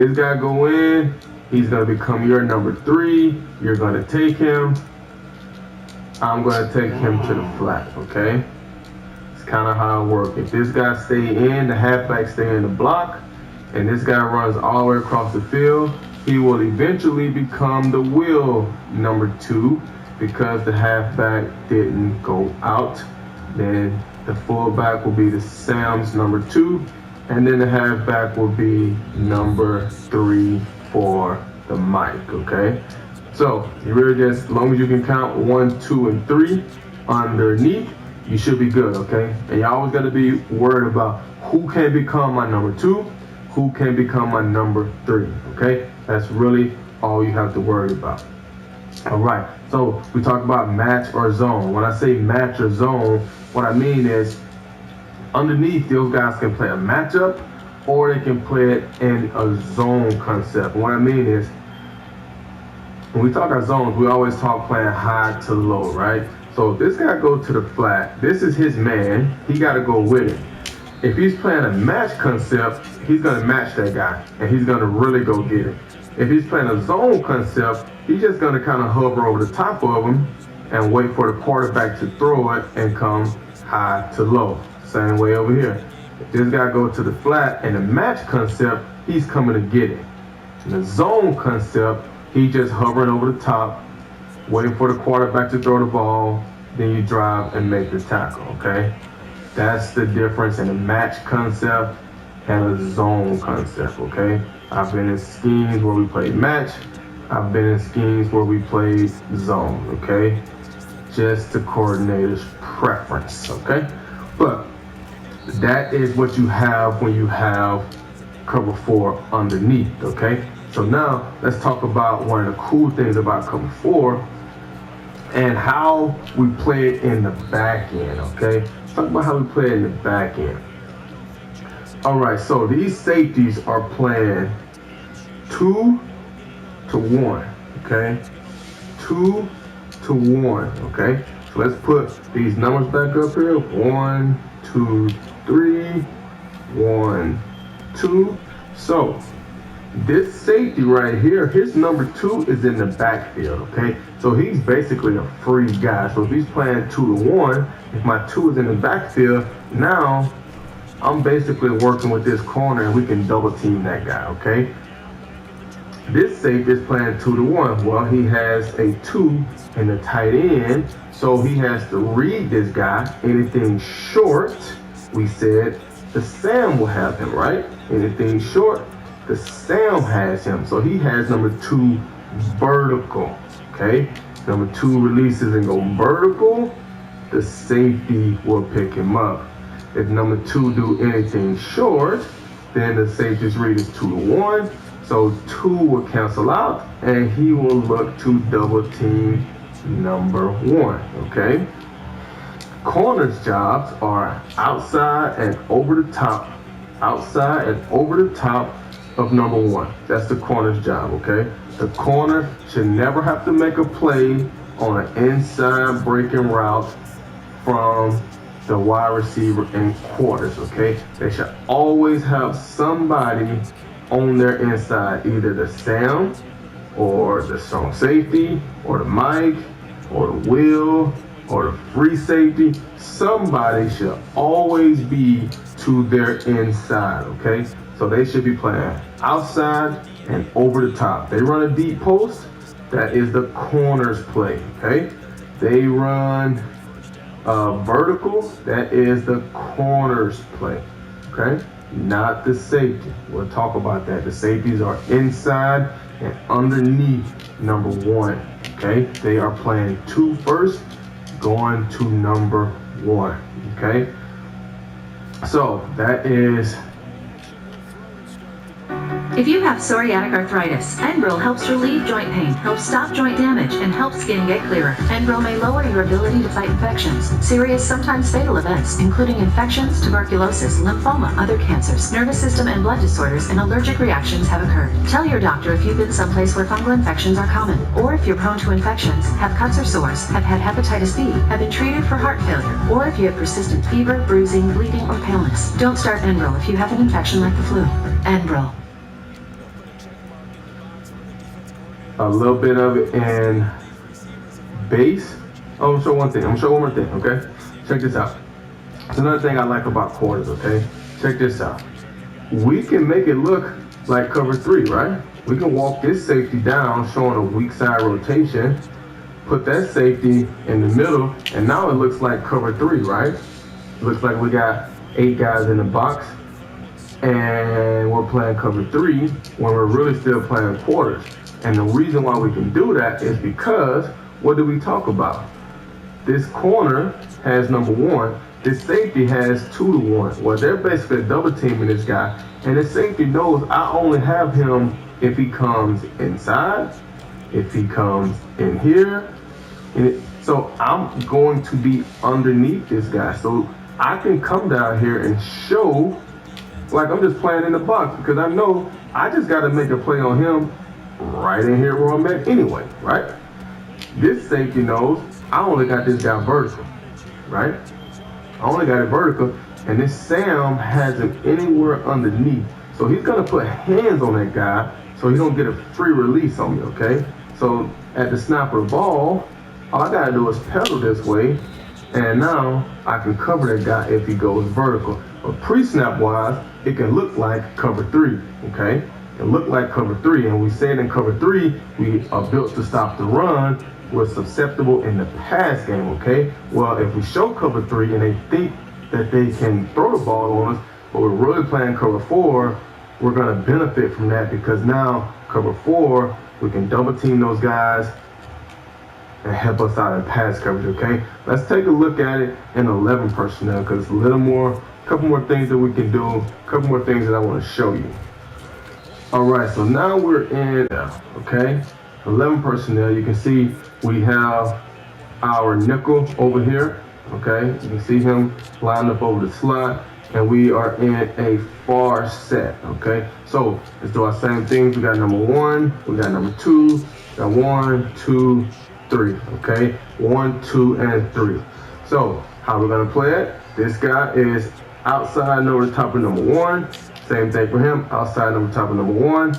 This guy go in, he's gonna become your number 3. You're gonna take him. I'm gonna take him to the flat, okay? It's kind of how it works. If this guy stay in, the halfback stay in the block, and this guy runs all the way across the field, he will eventually become the wheel number 2 because the halfback didn't go out. Then the fullback will be the Sam's number 2, and then the halfback will be number 3 for the Mike, okay? So you really just, as long as you can count 1, 2, and 3 underneath, you should be good, okay? And you always got to be worried about who can become my number 2, who can become my number 3, okay? That's really all you have to worry about. All right, so we talked about match or zone. When I say match or zone, what I mean is underneath, those guys can play a matchup or they can play it in a zone concept. What I mean is, when we talk about zones, we always talk playing high to low, right? So if this guy goes to the flat, this is his man, he got to go with it. If he's playing a match concept, he's going to match that guy, and he's going to really go get it. If he's playing a zone concept, he's just going to kind of hover over the top of him and wait for the quarterback to throw it and come high to low. Same way over here. If this guy goes to the flat in the match concept, he's coming to get it. In the zone concept, he's just hovering over the top, waiting for the quarterback to throw the ball, then you drive and make the tackle, okay? That's the difference in a match concept and a zone concept, okay? I've been in schemes where we played match. I've been in schemes where we played zone, okay? Just the coordinator's preference, okay? But that is what you have when you have cover 4 underneath, okay? So now let's talk about one of the cool things about cover 4 and how we play it in the back end, okay? Let's talk about how we play it in the back end. All right, so these safeties are playing 2 to 1, okay? 2 to 1, okay? So let's put these numbers back up here. 1, 2, 3, 1, 2. So this safety right here, his number 2 is in the backfield, okay? So he's basically a free guy. So if he's playing 2 to 1, if my 2 is in the backfield, now I'm basically working with this corner and we can double team that guy, okay? This safety is playing 2 to 1. Well, he has a 2 in the tight end, so he has to read this guy. Anything short, we said, the Sam will have him, right? Anything short, the Sam has him. So he has number 2 vertical, okay? Number 2 releases and go vertical, the safety will pick him up. If number 2 do anything short, then the safety's read is 2 to 1. So 2 will cancel out and he will look to double team number 1, okay? Corners' jobs are outside and over the top. Outside and over the top of number 1. That's the corner's job, okay? The corner should never have to make a play on an inside breaking route from the wide receiver in quarters, okay? They should always have somebody on their inside, either the Sam or the strong safety or the Mike or the Will or the free safety. Somebody should always be to their inside, okay? So they should be playing outside and over the top. They run a deep post, that is the corner's play, okay? They run vertical, that is the corner's play, okay? Not the safety. We'll talk about that. The safeties are inside and underneath number 1, okay? They are playing 2 first, going to number 1, okay? So that is. If you have psoriatic arthritis, Enbrel helps relieve joint pain, helps stop joint damage, and helps skin get clearer. Enbrel may lower your ability to fight infections, serious, sometimes fatal events, including infections, tuberculosis, lymphoma, other cancers, nervous system and blood disorders, and allergic reactions have occurred. Tell your doctor if you've been someplace where fungal infections are common, or if you're prone to infections, have cuts or sores, have had hepatitis B, have been treated for heart failure, or if you have persistent fever, bruising, bleeding, or paleness. Don't start Enbrel if you have an infection like the flu. Enbrel. a little bit of it in base. Oh, I'm gonna show one thing. I'm gonna show one more thing, okay? Check this out. It's another thing I like about quarters, okay? Check this out. We can make it look like cover 3, right? We can walk this safety down, showing a weak side rotation, put that safety in the middle, and now it looks like cover 3, right? It looks like we got 8 guys in the box, and we're playing cover 3 when we're really still playing quarters. And the reason why we can do that is because, what did we talk about? This corner has number 1. This safety has 2 to 1. Well, they're basically double teaming this guy, and the safety knows I only have him if he comes inside, if he comes in here, so I'm going to be underneath this guy. So I can come down here and show like I'm just playing in the box, because I know I just got to make a play on him right in here where I'm at anyway, right? This safety knows I only got this guy vertical, right? I only got it vertical, and this Sam has him anywhere underneath. So he's gonna put hands on that guy so he don't get a free release on me, okay? So at the snap of the ball, all I gotta do is pedal this way, and now I can cover that guy if he goes vertical. But pre-snap wise, it can look like cover 3, okay? It can look like cover 3, and we said in cover 3, we are built to stop the run. We're susceptible in the pass game, okay? Well, if we show cover 3 and they think that they can throw the ball on us, but we're really playing cover 4, we're gonna benefit from that, because now cover 4, we can double team those guys and help us out in pass coverage, okay? Let's take a look at it in 11 personnel, because a little more, a couple more things that we can do, a couple more things that I want to show you. All right, so now we're in, okay? 11 personnel. You can see we have our nickel over here, okay? You can see him lined up over the slot, and we are in a far set, okay? So let's do our same things. We got number 1, we got number 2, we got 1, 2, 3, okay? 1, 2, and 3. So how we're gonna play it? This guy is outside over the top of number 1. Same thing for him, outside over the top of number 1.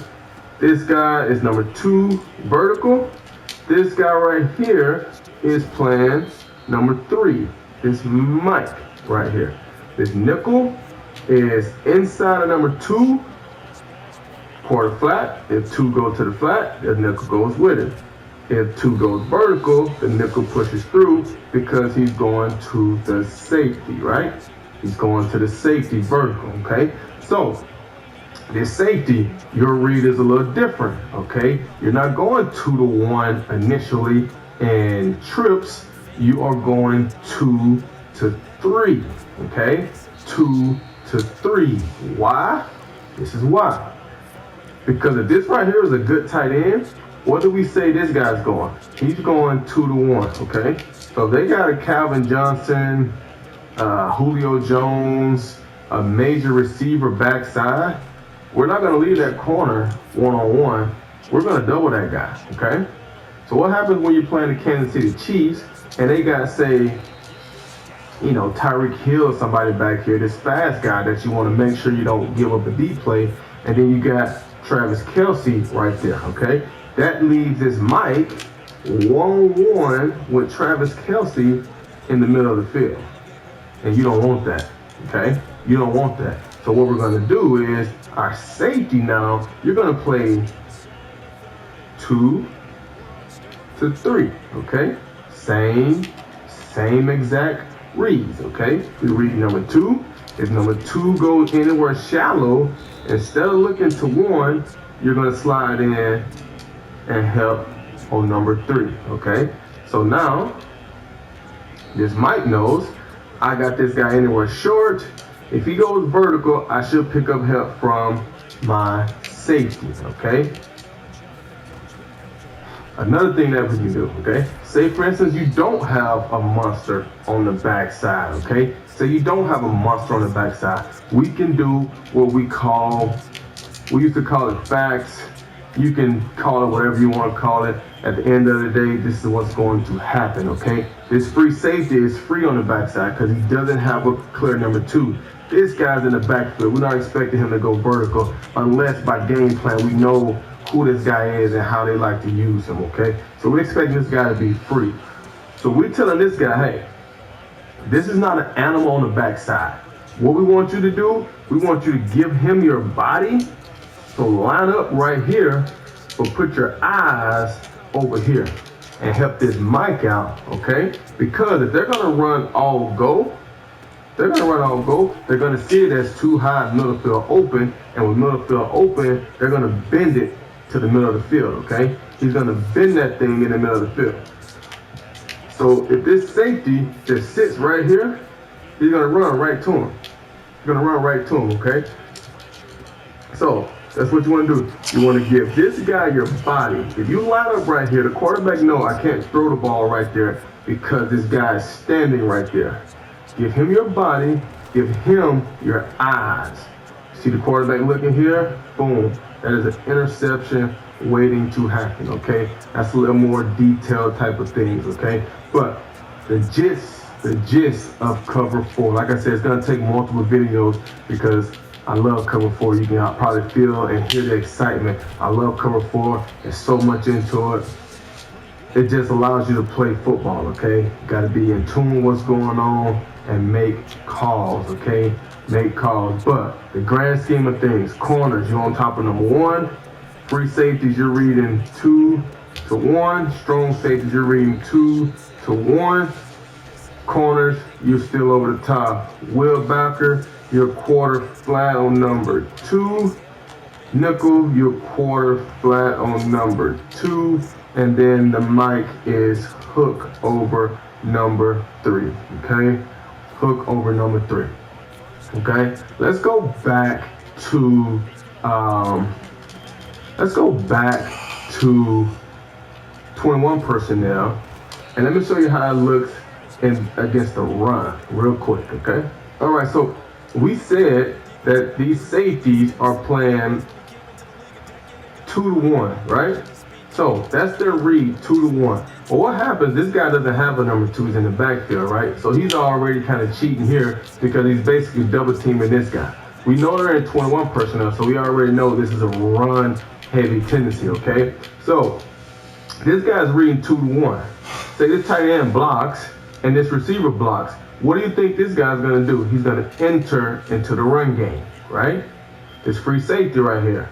This guy is number 2, vertical. This guy right here is playing number 3. This Mike right here. This nickel is inside of number 2, quarter flat. If 2 goes to the flat, the nickel goes with it. If 2 goes vertical, the nickel pushes through because he's going to the safety, right? He's going to the safety vertical, okay? So this safety, your read is a little different, okay? You're not going 2 to 1 initially in trips. You are going 2 to 3, okay? 2 to 3. Why? This is why. Because if this right here is a good tight end, what do we say this guy's going? He's going 2 to 1, okay? So they got a Calvin Johnson, Julio Jones, a major receiver backside. We're not going to leave that corner one-on-one. We're going to double that guy, okay? So what happens when you're playing the Kansas City Chiefs and they got, say, you know, Tyreek Hill, somebody back here, this fast guy that you want to make sure you don't give up a deep play, and then you got Travis Kelce right there, okay? That leaves this Mike 1-on-1 with Travis Kelce in the middle of the field. And you don't want that, okay? You don't want that. So what we're going to do is our safety now, you're going to play 2 to 3, okay? Same exact reads, okay? We read number 2. If number 2 goes anywhere shallow, instead of looking to 1, you're going to slide in and help on number 3, okay? So now, this Mike knows I got this guy anywhere short. If he goes vertical, I should pick up help from my safety, okay? Another thing that we can do, okay? Say, for instance, you don't have a monster on the backside, okay? Say you don't have a monster on the backside. We can do what we used to call it facts. You can call it whatever you want to call it. At the end of the day, this is what's going to happen, okay? This free safety is free on the backside because he doesn't have a clear number 2. This guy's in the backfield. We're not expecting him to go vertical unless by game plan we know who this guy is and how they like to use him, okay? So we're expecting this guy to be free. So we're telling this guy, hey, this is not an animal on the backside. What we want you to do, we want you to give him your body. So line up right here, but put your eyes over here and help this mic out, okay? Because if they're gonna run all go, they're gonna see it as too high middle field open, and with middle field open, they're gonna bend it to the middle of the field, okay? He's gonna bend that thing in the middle of the field. So if this safety just sits right here, he's gonna run right to him. Okay? So that's what you wanna do. You wanna give this guy your body. If you line up right here, the quarterback knows I can't throw the ball right there because this guy is standing right there. Give him your body, give him your eyes. See the quarterback looking here? Boom. That is an interception waiting to happen, okay? That's a little more detailed type of things, okay? But the gist of cover 4, like I said, it's gonna take multiple videos because I love cover 4. You can probably feel and hear the excitement. I love cover 4. There's so much into it. It just allows you to play football, okay? You gotta be in tune with what's going on and make calls, okay? Make calls. But the grand scheme of things, corners, you're on top of number 1. Free safeties, you're reading 2 to 1. Strong safeties, you're reading 2 to 1. Corners, you're still over the top. Will backer, you're quarter flat on number 2. Nickel, you're quarter flat on number 2. And then the mic is hook over number 3, okay? Hook over number 3, okay? Let's go back to 21 personnel, and let me show you how it looks against the run real quick, okay? All right, so we said that these safeties are playing 2 to 1, right? So that's their read, 2 to 1. Well, what happens, this guy doesn't have a number 2, he's in the backfield, right? So he's already kind of cheating here because he's basically double teaming this guy. We know they're in 21 personnel, so we already know this is a run heavy tendency, okay? So this guy's reading 2 to 1. Say this tight end blocks and this receiver blocks. What do you think this guy's gonna do? He's gonna enter into the run game, right? This free safety right here.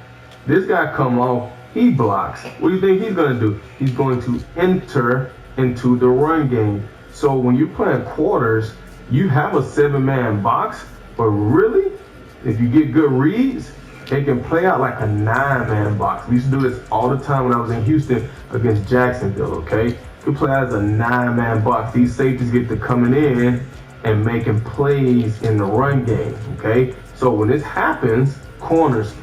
This guy come off, he blocks. What do you think he's gonna do? He's going to enter into the run game. So when you're playing quarters, you have a 7-man box, but really, if you get good reads, they can play out like a 9-man box. We used to do this all the time when I was in Houston against Jacksonville, okay? You can play as a 9-man box. These safeties get to coming in and making plays in the run game, okay? So when this happens, corners